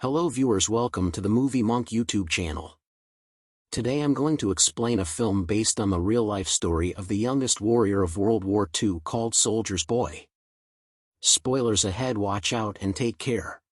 Hello viewers, welcome to the Movie Monk YouTube channel. Today I'm going to explain a film based on the real-life story of the youngest warrior of World War II called Soldier's Boy. Spoilers ahead, watch out and take care.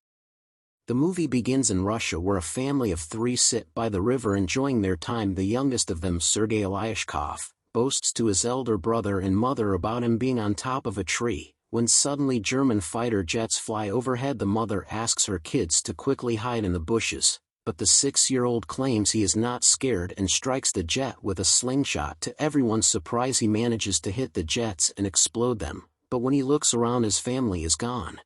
The movie begins in Russia where a family of three sit by the river enjoying their time. The youngest of them, Sergei Aleshkov, boasts to his elder brother and mother about him being on top of a tree. When suddenly German fighter jets fly overhead, the mother asks her kids to quickly hide in the bushes, but the 6-year-old claims he is not scared and strikes the jet with a slingshot. To everyone's surprise, he manages to hit the jets and explode them, but when he looks around, his family is gone.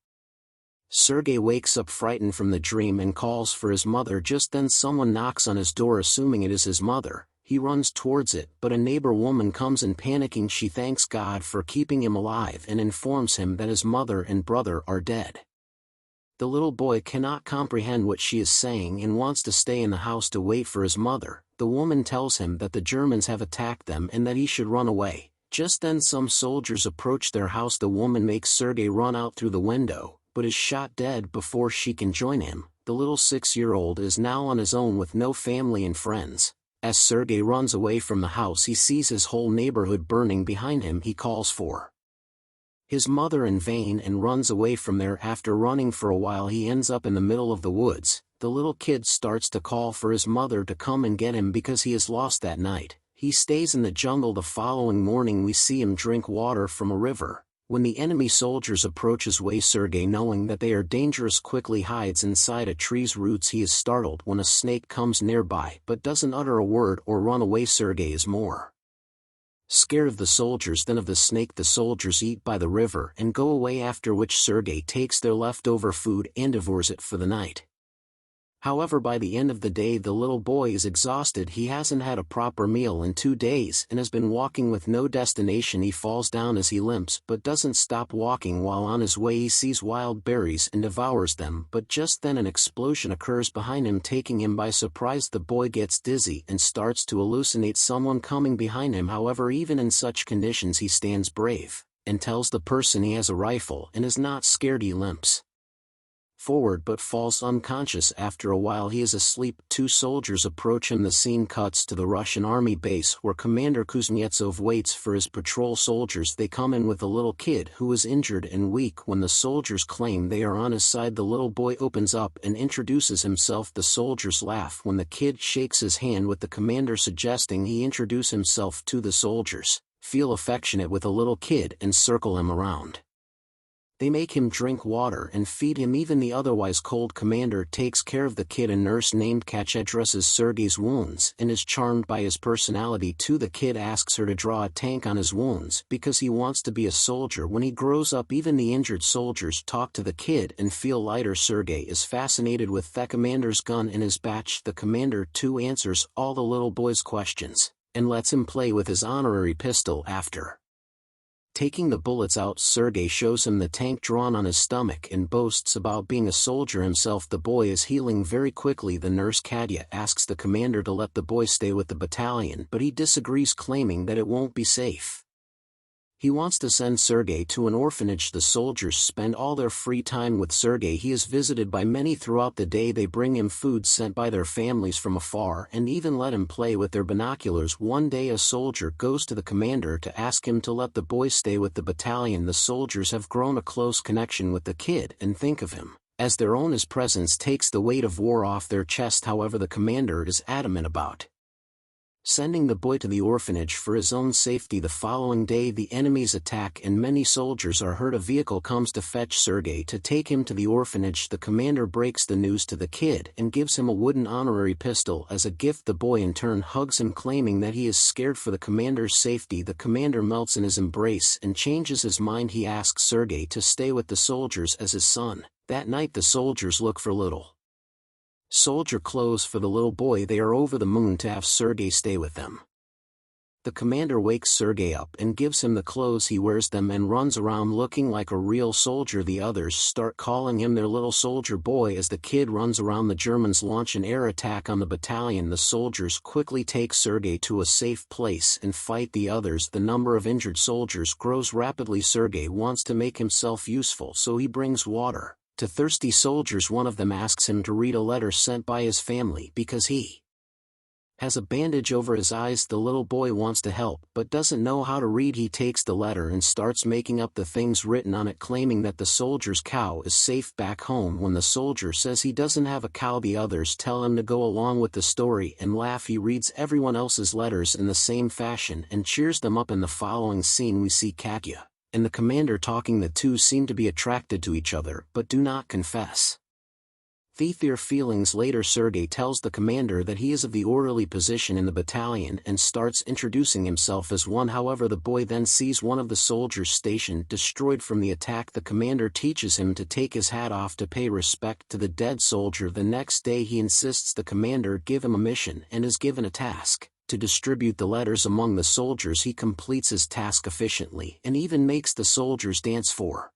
Sergei wakes up frightened from the dream and calls for his mother. Just then someone knocks on his door, assuming it is his mother. He runs towards it, but a neighbor woman comes in. Panicking, she thanks God for keeping him alive and informs him that his mother and brother are dead. The little boy cannot comprehend what she is saying and wants to stay in the house to wait for his mother. The woman tells him that the Germans have attacked them and that he should run away. Just then some soldiers approach their house. The woman makes Sergei run out through the window, but is shot dead before she can join him. The little 6-year-old is now on his own with no family and friends. As Sergei runs away from the house, he sees his whole neighborhood burning behind him. He calls for his mother in vain and runs away from there. After running for a while, he ends up in the middle of the woods. The little kid starts to call for his mother to come and get him because he is lost that night. He stays in the jungle. The following morning we see him drink water from a river. When the enemy soldiers approach his way, Sergei, knowing that they are dangerous, quickly hides inside a tree's roots. He is startled when a snake comes nearby but doesn't utter a word or run away. Sergei is more scared of the soldiers than of the snake. The soldiers eat by the river and go away, after which Sergei takes their leftover food and devours it for the night. However, by the end of the day, the little boy is exhausted. He hasn't had a proper meal in 2 days and has been walking with no destination. He falls down as he limps but doesn't stop walking. While on his way, he sees wild berries and devours them, but just then an explosion occurs behind him, taking him by surprise. The boy gets dizzy and starts to hallucinate someone coming behind him. However, even in such conditions, he stands brave and tells the person he has a rifle and is not scared. He limps forward but falls unconscious. After a while, he is asleep. 2 soldiers approach him. The scene cuts to the Russian army base where Commander Kuznetsov waits for his patrol soldiers. They come in with a little kid who is injured and weak. When the soldiers claim they are on his side, the little boy opens up and introduces himself. The soldiers laugh when the kid shakes his hand with the commander, suggesting he introduce himself to the soldiers, feel affectionate with a little kid and circle him around. They make him drink water and feed him. Even the otherwise cold commander takes care of the kid. A nurse named Katya dresses Sergei's wounds and is charmed by his personality too. The kid asks her to draw a tank on his wounds because he wants to be a soldier when he grows up. Even the injured soldiers talk to the kid and feel lighter. Sergei is fascinated with the commander's gun in his batch. The commander too answers all the little boy's questions and lets him play with his honorary pistol. After taking the bullets out, Sergei shows him the tank drawn on his stomach and boasts about being a soldier himself. The boy is healing very quickly. The nurse Katya asks the commander to let the boy stay with the battalion, but he disagrees, claiming that it won't be safe. He wants to send Sergei to an orphanage. The soldiers spend all their free time with Sergei. He is visited by many throughout the day. They bring him food sent by their families from afar and even let him play with their binoculars. One day a soldier goes to the commander to ask him to let the boy stay with the battalion. The soldiers have grown a close connection with the kid and think of him as their own. His presence takes the weight of war off their chest. However, the commander is adamant about sending the boy to the orphanage for his own safety. The following day the enemies attack and many soldiers are hurt. A vehicle comes to fetch Sergei to take him to the orphanage. The commander breaks the news to the kid and gives him a wooden honorary pistol as a gift. The boy in turn hugs him, claiming that he is scared for the commander's safety. The commander melts in his embrace and changes his mind. He asks Sergei to stay with the soldiers as his son. That night the soldiers look for little soldier clothes for the little boy. They are over the moon to have Sergei stay with them. The commander wakes Sergei up and gives him the clothes. He wears them and runs around looking like a real soldier. The others start calling him their little soldier boy. As the kid runs around, the Germans launch an air attack on the battalion. The soldiers quickly take Sergei to a safe place and fight the others. The number of injured soldiers grows rapidly. Sergei wants to make himself useful, so he brings water, To thirsty soldiers, one of them asks him to read a letter sent by his family because he has a bandage over his eyes. The little boy wants to help but doesn't know how to read. He takes the letter and starts making up the things written on it, claiming that the soldier's cow is safe back home. When the soldier says he doesn't have a cow, the others tell him to go along with the story and laugh. He reads everyone else's letters in the same fashion and cheers them up. In the following scene we see Katya and the commander talking. The two seem to be attracted to each other but do not confess their feelings. Later Sergei tells the commander that he is of the orderly position in the battalion and starts introducing himself as one. However, the boy then sees one of the soldiers stationed destroyed from the attack. The commander teaches him to take his hat off to pay respect to the dead soldier. The next day he insists the commander give him a mission and is given a task to distribute the letters among the soldiers. He completes his task efficiently and even makes the soldiers dance for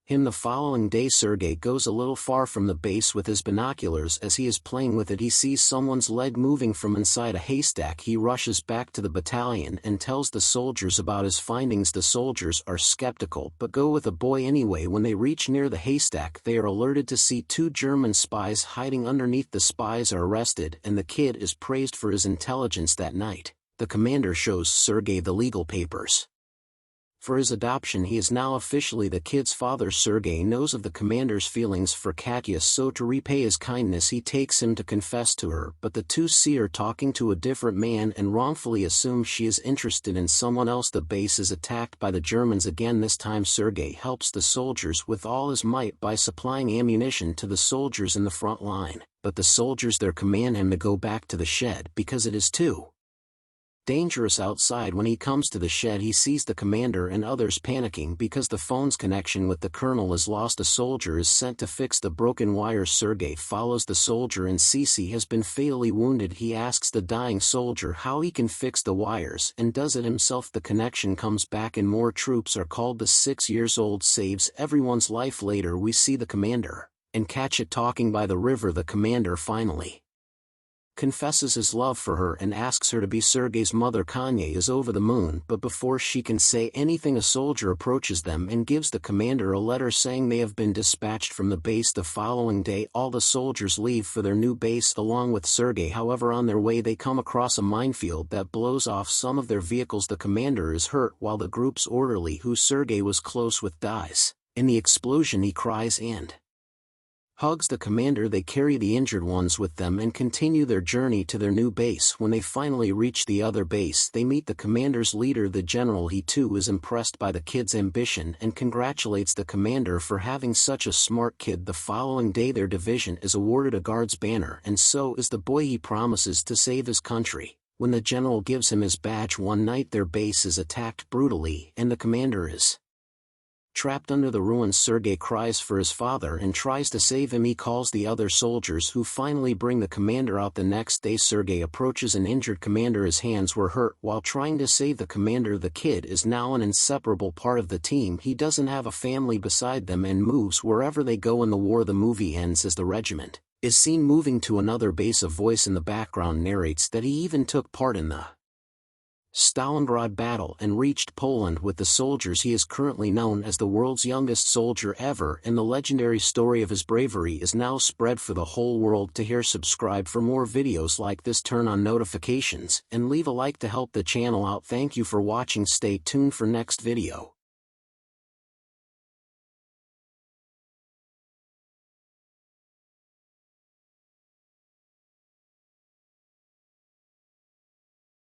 him. The following day Sergei goes a little far from the base with his binoculars. As he is playing with it, he sees someone's leg moving from inside a haystack. He rushes back to the battalion and tells the soldiers about his findings. The soldiers are skeptical but go with the boy anyway. When they reach near the haystack, they are alerted to see two German spies hiding underneath. The spies are arrested and the kid is praised for his intelligence. That night, the commander shows Sergei the legal papers for his adoption. He is now officially the kid's father. Sergei knows of the commander's feelings for Katya, so to repay his kindness he takes him to confess to her, but the two see her talking to a different man and wrongfully assume she is interested in someone else. The base is attacked by the Germans again. This time Sergei helps the soldiers with all his might by supplying ammunition to the soldiers in the front line, but the soldiers there command him to go back to the shed because it is too dangerous outside. When he comes to the shed he sees the commander and others panicking because the phone's connection with the colonel is lost. A soldier is sent to fix the broken wires. Sergei follows the soldier and sees he has been fatally wounded. He asks the dying soldier how he can fix the wires and does it himself. The connection comes back and more troops are called. The 6-year-old saves everyone's life. Later we see the commander and Katya talking by the river. The commander finally confesses his love for her and asks her to be Sergei's mother. Kanye is over the moon, but before she can say anything a soldier approaches them and gives the commander a letter saying they have been dispatched from the base. The following day all the soldiers leave for their new base along with Sergei. However, on their way they come across a minefield that blows off some of their vehicles. The commander is hurt while the group's orderly, who Sergei was close with, dies. In the explosion he cries and hugs the commander. They carry the injured ones with them and continue their journey to their new base. When they finally reach the other base they meet the commander's leader, the general. He too is impressed by the kid's ambition and congratulates the commander for having such a smart kid. The following day their division is awarded a guard's banner and so is the boy. He promises to save his country. When the general gives him his badge, one night their base is attacked brutally and the commander is trapped under the ruins. Sergei cries for his father and tries to save him. He calls the other soldiers who finally bring the commander out. The next day Sergei approaches an injured commander. His hands were hurt while trying to save the commander. The kid is now an inseparable part of the team. He doesn't have a family beside them and moves wherever they go in the war. The movie ends as the regiment is seen moving to another base. A voice in the background narrates that he even took part in the Stalingrad battle and reached Poland with the soldiers. He is currently known as the world's youngest soldier ever, and the legendary story of his bravery is now spread for the whole world to hear. Subscribe for more videos like this, turn on notifications, and leave a like to help the channel out. Thank you for watching. Stay tuned for next video.